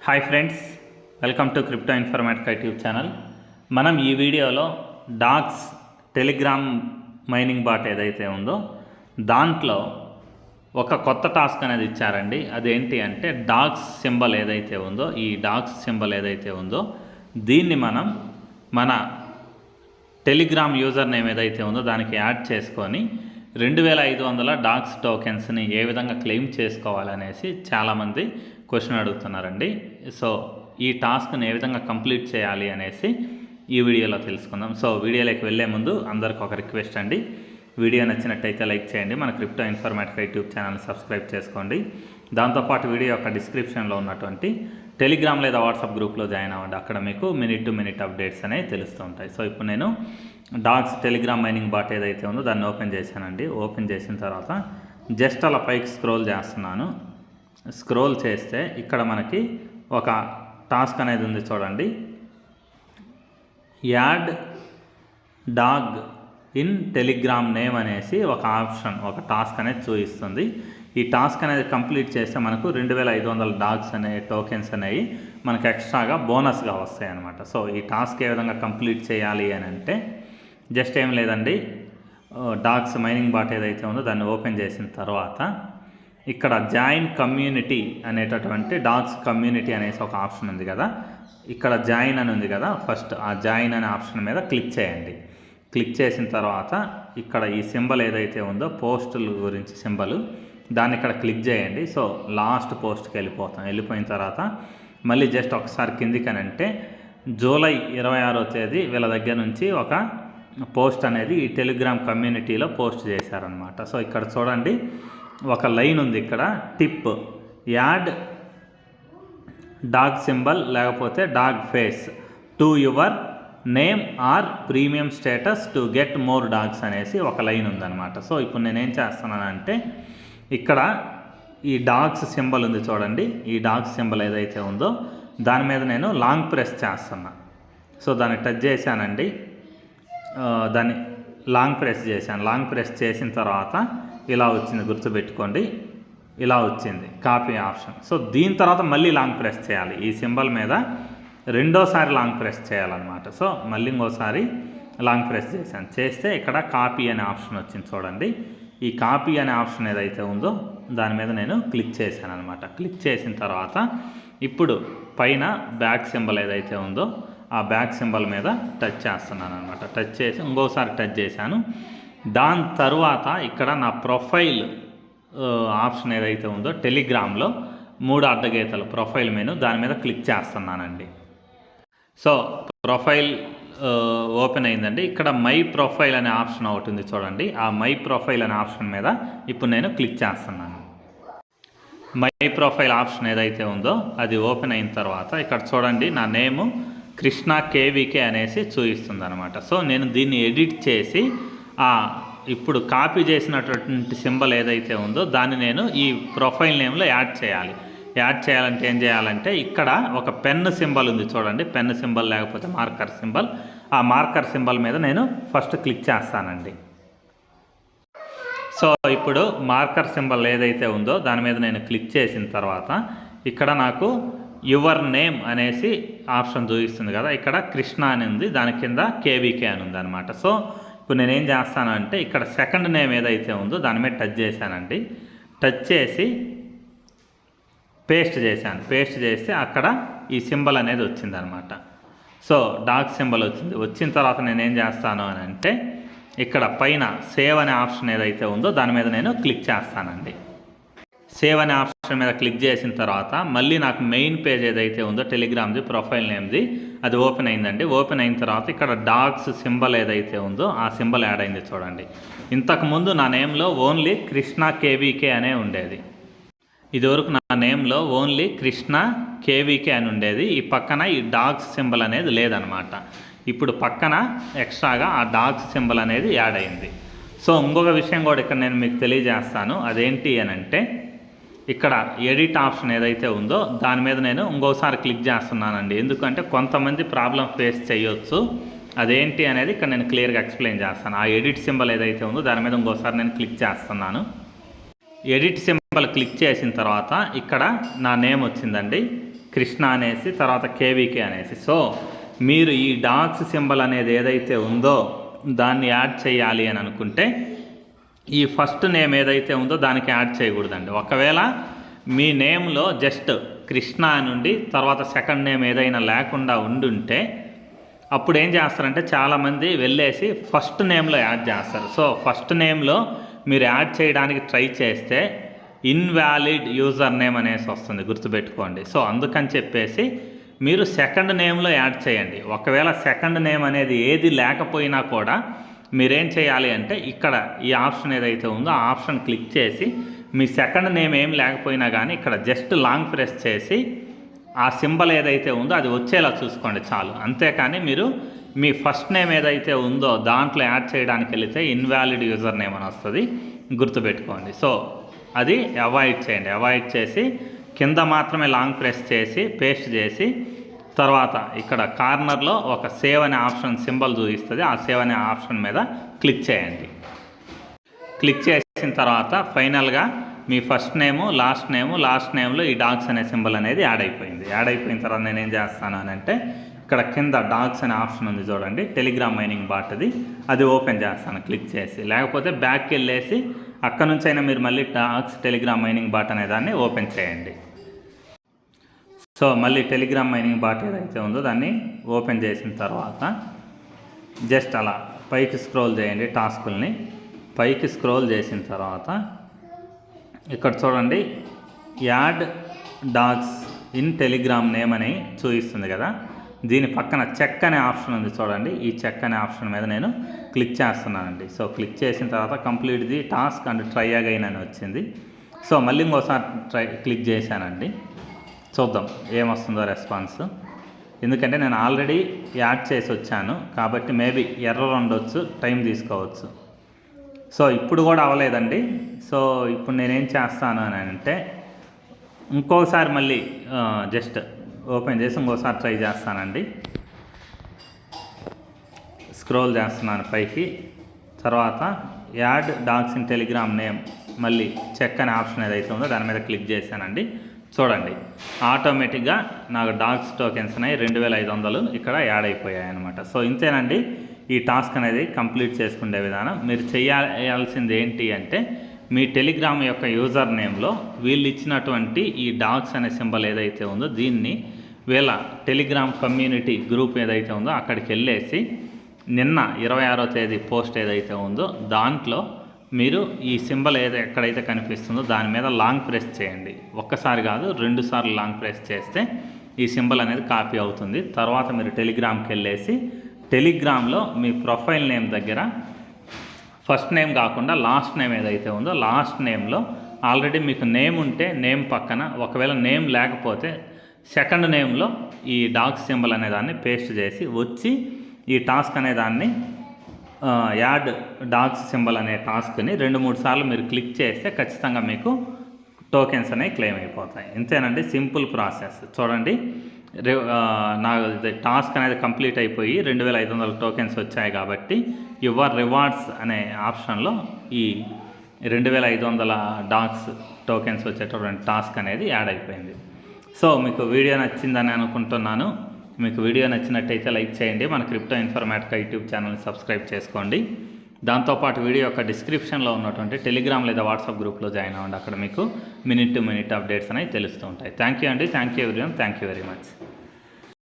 Hi friends, welcome to crypto Informatica YouTube channel. మనం ఈ వీడియోలో డాక్స్ టెలిగ్రామ్ మైనింగ్ బాట్ ఏదైతే ఉందో దాంట్లో ఒక కొత్త టాస్క్ అనేది ఇచ్చారండి. అదేంటి అంటే డాగ్స్ సింబల్ ఏదైతే ఉందో, ఈ డాగ్స్ సింబల్ ఏదైతే ఉందో దీన్ని మనం మన టెలిగ్రామ్ యూజర్ నేమ్ ఏదైతే ఉందో దానికి యాడ్ చేసుకొని 2500 డాగ్స్ టోకెన్స్ని ఏ విధంగా క్లెయిమ్ చేసుకోవాలనేసి చాలామంది క్వశ్చన్ అడుగుతున్నారండి. సో ఈ టాస్క్ని ఏ విధంగా కంప్లీట్ చేయాలి అనేసి ఈ వీడియోలో తెలుసుకుందాం. సో వీడియోలోకి వెళ్ళే ముందు అందరికి ఒక రిక్వెస్ట్ అండి, వీడియో నచ్చినట్టయితే లైక్ చేయండి, మన క్రిప్టో ఇన్ఫర్మేటికా యూట్యూబ్ ఛానల్ని సబ్స్క్రైబ్ చేసుకోండి. దాంతోపాటు వీడియో యొక్క డిస్క్రిప్షన్లో ఉన్నటువంటి టెలిగ్రామ్ లేదా వాట్సాప్ గ్రూప్లో జాయిన్ అవ్వండి. అక్కడ మీకు మినిట్ టు మినిట్ అప్డేట్స్ అనేవి తెలుస్తూ ఉంటాయి. సో ఇప్పుడు నేను డాగ్స్ టెలిగ్రామ్ మైనింగ్ బాట్ ఏదైతే ఉందో దాన్ని ఓపెన్ చేశానండి. ఓపెన్ చేసిన తర్వాత జస్ట్ అలా పైకి స్క్రోల్ చేస్తున్నాను. స్క్రోల్ చేస్తే ఇక్కడ మనకి ఒక టాస్క్ అనేది ఉంది చూడండి, add dog in Telegram name అనేసి ఒక ఆప్షన్, ఒక టాస్క్ అనేది చూపిస్తుంది. ఈ టాస్క్ అనేది కంప్లీట్ చేస్తే మనకు 2500 డాగ్స్ అనే టోకెన్స్ అనేవి మనకు ఎక్స్ట్రాగా బోనస్గా వస్తాయి అన్నమాట. సో ఈ టాస్క్ ఏ విధంగా కంప్లీట్ చేయాలి అని అంటే జస్ట్ ఏం లేదండి, డాగ్స్ మైనింగ్ బాట్ ఏదైతే ఉందో దాన్ని ఓపెన్ చేసిన తర్వాత ఇక్కడ జాయిన్ కమ్యూనిటీ అనేటటువంటి డాగ్స్ కమ్యూనిటీ అనేసి ఒక ఆప్షన్ ఉంది కదా, ఇక్కడ జాయిన్ అని ఉంది కదా, ఫస్ట్ ఆ జాయిన్ అనే ఆప్షన్ మీద క్లిక్ చేయండి. క్లిక్ చేసిన తర్వాత ఇక్కడ ఈ సింబల్ ఏదైతే ఉందో పోస్టుల గురించి సింబల్, దాన్ని ఇక్కడ క్లిక్ చేయండి. సో లాస్ట్ పోస్ట్కి వెళ్ళిపోయిన తర్వాత మళ్ళీ జస్ట్ ఒకసారి కిందికనంటే జూలై 26వ తేదీ వీళ్ళ దగ్గర నుంచి ఒక పోస్ట్ అనేది ఈ టెలిగ్రామ్ కమ్యూనిటీలో పోస్ట్ చేశారనమాట. సో ఇక్కడ చూడండి ఒక లైన్ ఉంది, ఇక్కడ టిప్ యాడ్ డాగ్ సింబల్ లేకపోతే dog face to your name or premium status to get more dogs అనేసి ఒక లైన్ ఉందన్నమాట. సో ఇప్పుడు నేనేం చేస్తున్నానంటే ఇక్కడ ఈ డాగ్స్ సింబల్ ఉంది చూడండి, ఈ డాగ్స్ సింబల్ ఏదైతే ఉందో దాని మీద నేను లాంగ్ ప్రెస్ చేస్తున్నా. సో దాన్ని టచ్ చేశానండి, దాన్ని లాంగ్ ప్రెస్ చేశాను. లాంగ్ ప్రెస్ చేసిన తర్వాత ఇలా వచ్చింది, గుర్తుపెట్టుకోండి, ఇలా వచ్చింది కాపీ ఆప్షన్. సో దీని తర్వాత మళ్ళీ లాంగ్ ప్రెస్ చేయాలి, ఈ సింబల్ మీద రెండోసారి లాంగ్ ప్రెస్ చేయాలన్నమాట. సో మళ్ళీ ఇంకోసారి లాంగ్ ప్రెస్ చేశాను, చేస్తే ఇక్కడ కాపీ అనే ఆప్షన్ వచ్చింది చూడండి. ఈ కాపీ అనే ఆప్షన్ ఏదైతే ఉందో దాని మీద నేను క్లిక్ చేశాను అనమాట. క్లిక్ చేసిన తర్వాత ఇప్పుడు పైన బ్యాక్ సింబల్ ఏదైతే ఉందో ఆ బ్యాక్ సింబల్ మీద టచ్ చేస్తున్నాను అనమాట. టచ్ చేసి ఇంకోసారి టచ్ చేశాను. దాని తర్వాత ఇక్కడ నా ప్రొఫైల్ ఆప్షన్ ఏదైతే ఉందో టెలిగ్రామ్లో 3 అడ్డగీతలు ప్రొఫైల్ మెనూ, దాని మీద క్లిక్ చేస్తున్నానండి. సో ప్రొఫైల్ ఓపెన్ అయిందండి. ఇక్కడ మై ప్రొఫైల్ అనే ఆప్షన్ ఒకటి ఉంది చూడండి, ఆ మై ప్రొఫైల్ అనే ఆప్షన్ మీద ఇప్పుడు నేను క్లిక్ చేస్తున్నాను. మై ప్రొఫైల్ ఆప్షన్ ఏదైతే ఉందో అది ఓపెన్ అయిన తర్వాత ఇక్కడ చూడండి నా నేము కృష్ణ కేవీకే అనేసి చూపిస్తుంది అనమాట. సో నేను దీన్ని ఎడిట్ చేసి ఇప్పుడు కాపీ చేసినటువంటి సింబల్ ఏదైతే ఉందో దాన్ని నేను ఈ ప్రొఫైల్ నేమ్లో యాడ్ చేయాలి. యాడ్ చేయాలంటే ఏం చేయాలంటే ఇక్కడ ఒక పెన్ సింబల్ ఉంది చూడండి, పెన్ సింబల్ లేకపోతే మార్కర్ సింబల్, ఆ మార్కర్ సింబల్ మీద నేను ఫస్ట్ క్లిక్ చేస్తానండి. సో ఇప్పుడు మార్కర్ సింబల్ ఏదైతే ఉందో దాని మీద నేను క్లిక్ చేసిన తర్వాత ఇక్కడ నాకు యువర్ నేమ్ అనేసి ఆప్షన్ చూపిస్తుంది కదా, ఇక్కడ కృష్ణ అని ఉంది, దాని కింద కేవీకే అని ఉంది అనమాట. సో ఇప్పుడు నేనేం చేస్తాను అంటే ఇక్కడ సెకండ్ నేమ్ ఏదైతే ఉందో దాని మీద టచ్ చేశానండి. టచ్ చేసి పేస్ట్ చేశాను. పేస్ట్ చేస్తే అక్కడ ఈ సింబల్ అనేది వచ్చిందనమాట. సో డాగ్ సింబల్ వచ్చింది. వచ్చిన తర్వాత నేనేం చేస్తాను అని అంటే ఇక్కడ పైన సేవ్ అనే ఆప్షన్ ఏదైతే ఉందో దాని మీద నేను క్లిక్ చేస్తానండి. సేవ్ అనే ఆప్షన్ మీద క్లిక్ చేసిన తర్వాత మళ్ళీ నాకు మెయిన్ పేజ్ ఏదైతే ఉందో టెలిగ్రామ్ది ప్రొఫైల్ నేమ్ది అది ఓపెన్ అయిందండి. ఓపెన్ అయిన తర్వాత ఇక్కడ డాగ్స్ సింబల్ ఏదైతే ఉందో ఆ సింబల్ యాడ్ అయింది చూడండి. ఇంతకుముందు నా నేమ్లో ఓన్లీ కృష్ణ కేవీకే అనే ఉండేది. ఇదివరకు నా నేమ్లో ఓన్లీ కృష్ణ కేవీకే అని ఉండేది. ఈ పక్కన ఈ డాగ్స్ సింబల్ అనేది లేదనమాట. ఇప్పుడు పక్కన ఎక్స్ట్రాగా ఆ డాగ్స్ సింబల్ అనేది యాడ్ అయింది. సో ఇంకొక విషయం కూడా ఇక్కడ నేను మీకు తెలియజేస్తాను, అదేంటి అని అంటే ఇక్కడ ఎడిట్ ఆప్షన్ ఏదైతే ఉందో దాని మీద నేను ఇంకోసారి క్లిక్ చేస్తున్నానండి. ఎందుకంటే కొంతమంది ప్రాబ్లం ఫేస్ చేయొచ్చు, అదేంటి అనేది ఇక్కడ నేను క్లియర్గా ఎక్స్ప్లెయిన్ చేస్తాను. ఆ ఎడిట్ సింబల్ ఏదైతే ఉందో దాని మీద ఇంకోసారి నేను క్లిక్ చేస్తున్నాను. ఎడిట్ సింబల్ క్లిక్ చేసిన తర్వాత ఇక్కడ నా నేమ్ వచ్చిందండి, కృష్ణ అనేసి తర్వాత కేవీకే అనేసి. సో మీరు ఈ డాగ్స్ సింబల్ అనేది ఏదైతే ఉందో దాన్ని యాడ్ చేయాలి అని అనుకుంటే ఈ ఫస్ట్ నేమ్ ఏదైతే ఉందో దానికి యాడ్ చేయకూడదండి. ఒకవేళ మీ నేమ్లో జస్ట్ కృష్ణ నుండి తర్వాత సెకండ్ నేమ్ ఏదైనా లేకుండా ఉండుంటే అప్పుడు ఏం చేస్తారంటే చాలామంది వెళ్ళేసి ఫస్ట్ నేమ్లో యాడ్ చేస్తారు. సో ఫస్ట్ నేమ్లో మీరు యాడ్ చేయడానికి ట్రై చేస్తే ఇన్వాలిడ్ యూజర్ నేమ్ అనేసి వస్తుంది, గుర్తుపెట్టుకోండి. సో అందుకని చెప్పేసి మీరు సెకండ్ నేమ్లో యాడ్ చేయండి. ఒకవేళ సెకండ్ నేమ్ అనేది ఏది లేకపోయినా కూడా మీరేం చేయాలి అంటే ఇక్కడ ఈ ఆప్షన్ ఏదైతే ఉందో ఆ ఆప్షన్ క్లిక్ చేసి మీ సెకండ్ నేమ్ ఏం లేకపోయినా కానీ ఇక్కడ జస్ట్ లాంగ్ ప్రెస్ చేసి ఆ సింబల్ ఏదైతే ఉందో అది వచ్చేలా చూసుకోండి చాలు. అంతేకాని మీరు మీ ఫస్ట్ నేమ్ ఏదైతే ఉందో దాంట్లో యాడ్ చేయడానికి వెళితే ఇన్వాలిడ్ యూజర్ నేమ్ అని వస్తుంది, గుర్తుపెట్టుకోండి. సో అది అవాయిడ్ చేయండి. అవాయిడ్ చేసి కింద మాత్రమే లాంగ్ ప్రెస్ చేసి పేస్ట్ చేసి తర్వాత ఇక్కడ కార్నర్లో ఒక సేవ్ అనే ఆప్షన్ సింబల్ చూపిస్తుంది, ఆ సేవ్ అనే ఆప్షన్ మీద క్లిక్ చేయండి. క్లిక్ చేసిన తర్వాత ఫైనల్గా మీ ఫస్ట్ నేము లాస్ట్ నేమ్లో ఈ డాగ్స్ అనే సింబల్ అనేది యాడ్ అయిపోయింది. యాడ్ అయిపోయిన తర్వాత నేను ఏం చేస్తాను అని అంటే ఇక్కడ కింద డాగ్స్ అనే ఆప్షన్ ఉంది చూడండి, టెలిగ్రామ్ మైనింగ్ బాట్ అది ఓపెన్ చేస్తాను క్లిక్ చేసి. లేకపోతే బ్యాక్కి వెళ్ళేసి అక్కడ నుంచి అయినా మీరు మళ్ళీ డాగ్స్ టెలిగ్రామ్ మైనింగ్ బాట్ అనే దాన్ని ఓపెన్ చేయండి. సో మళ్ళీ టెలిగ్రామ్ మైనింగ్ బాట్ ఏదైతే ఉందో దాన్ని ఓపెన్ చేసిన తర్వాత జస్ట్ అలా పైకి స్క్రోల్ చేయండి. టాస్కుల్ని పైకి స్క్రోల్ చేసిన తర్వాత ఇక్కడ చూడండి add dogs in Telegram name అని చూపిస్తుంది కదా, దీని పక్కన చెక్ అనే ఆప్షన్ ఉంది చూడండి, ఈ చెక్ అనే ఆప్షన్ మీద నేను క్లిక్ చేస్తున్నానండి. సో క్లిక్ చేసిన తర్వాత complete the task and try again అని వచ్చింది. సో మళ్ళీ ఇంకోసారి క్లిక్ చేశానండి, చూద్దాం ఏమొస్తుందో రెస్పాన్స్. ఎందుకంటే నేను ఆల్రెడీ యాడ్ చేసి వచ్చాను కాబట్టి మేబీ ఎర్రర్ ఉండొచ్చు, టైం తీసుకోవచ్చు. సో ఇప్పుడు కూడా అవ్వలేదండి. సో ఇప్పుడు నేనేం చేస్తాను అని అంటే ఇంకోసారి మళ్ళీ జస్ట్ ఓపెన్ చేసి ఇంకోసారి ట్రై చేస్తానండి. స్క్రోల్ చేస్తున్నాను పైకి, తర్వాత add dogs in Telegram name మళ్ళీ చెక్ అనే ఆప్షన్ ఏదైతే ఉందో దాని మీద క్లిక్ చేశానండి. చూడండి ఆటోమేటిక్గా నాకు డాగ్స్ టోకెన్స్ అనేవి 2500 ఇక్కడ యాడ్ అయిపోయాయి అనమాట. సో ఇంతేనండి ఈ టాస్క్ అనేది కంప్లీట్ చేసుకునే విధానం. మీరు చేయాల్సింది ఏంటి అంటే మీ టెలిగ్రామ్ యొక్క యూజర్ నేమ్లో వీళ్ళు ఇచ్చినటువంటి ఈ డాగ్స్ అనే సింబల్ ఏదైతే ఉందో దీన్ని వీళ్ళ టెలిగ్రామ్ కమ్యూనిటీ గ్రూప్ ఏదైతే ఉందో అక్కడికి వెళ్ళేసి నిన్న 26వ తేదీ పోస్ట్ ఏదైతే ఉందో దాంట్లో మీరు ఈ సింబల్ ఎక్కడైతే కనిపిస్తుందో దాని మీద లాంగ్ ప్రెస్ చేయండి. ఒక్కసారి కాదు 2 సార్లు లాంగ్ ప్రెస్ చేస్తే ఈ సింబల్ అనేది కాపీ అవుతుంది. తర్వాత మీరు టెలిగ్రామ్కి వెళ్ళేసి టెలిగ్రామ్లో మీ ప్రొఫైల్ నేమ్ దగ్గర ఫస్ట్ నేమ్ కాకుండా లాస్ట్ నేమ్ ఏదైతే ఉందో లాస్ట్ నేమ్లో ఆల్రెడీ మీకు నేమ్ ఉంటే నేమ్ పక్కన, ఒకవేళ నేమ్ లేకపోతే సెకండ్ నేమ్లో ఈ డాగ్స్ సింబల్ అనే దాన్ని పేస్ట్ చేసి వచ్చి ఈ టాస్క్ అనే దాన్ని యాడ్ డాగ్స్ సింబల్ అనే టాస్క్ని 2-3 సార్లు మీరు క్లిక్ చేస్తే ఖచ్చితంగా మీకు టోకెన్స్ అనేవి క్లెయిమ్ అయిపోతాయి. ఇంతేనండి, సింపుల్ ప్రాసెస్. చూడండి నా టాస్క్ అనేది కంప్లీట్ అయిపోయి 2500 టోకెన్స్ వచ్చాయి కాబట్టి యువర్ రివార్డ్స్ అనే ఆప్షన్లో ఈ 2500 డాగ్స్ టోకెన్స్ వచ్చేటటువంటి టాస్క్ అనేది యాడ్ అయిపోయింది. సో మీకు వీడియో నచ్చిందని అనుకుంటున్నాను. మీకు వీడియో నచ్చినట్టయితే లైక్ చేయండి. మన క్రిప్టో ఇన్ఫర్మేటికా యూట్యూబ్ ఛానల్ని సబ్స్క్రైబ్ చేసుకోండి. దాంతోపాటు వీడియో యొక్క డిస్క్రిప్షన్లో ఉన్నటువంటి టెలిగ్రామ్ లేదా వాట్సాప్ గ్రూప్లో జాయిన్ అవ్వండి. అక్కడ మీకు మినిట్ టు మినిట్ అప్డేట్స్ అనేవి తెలుస్తూ ఉంటాయి. థ్యాంక్ యూ అండి. Thank you everyone. Thank you very much.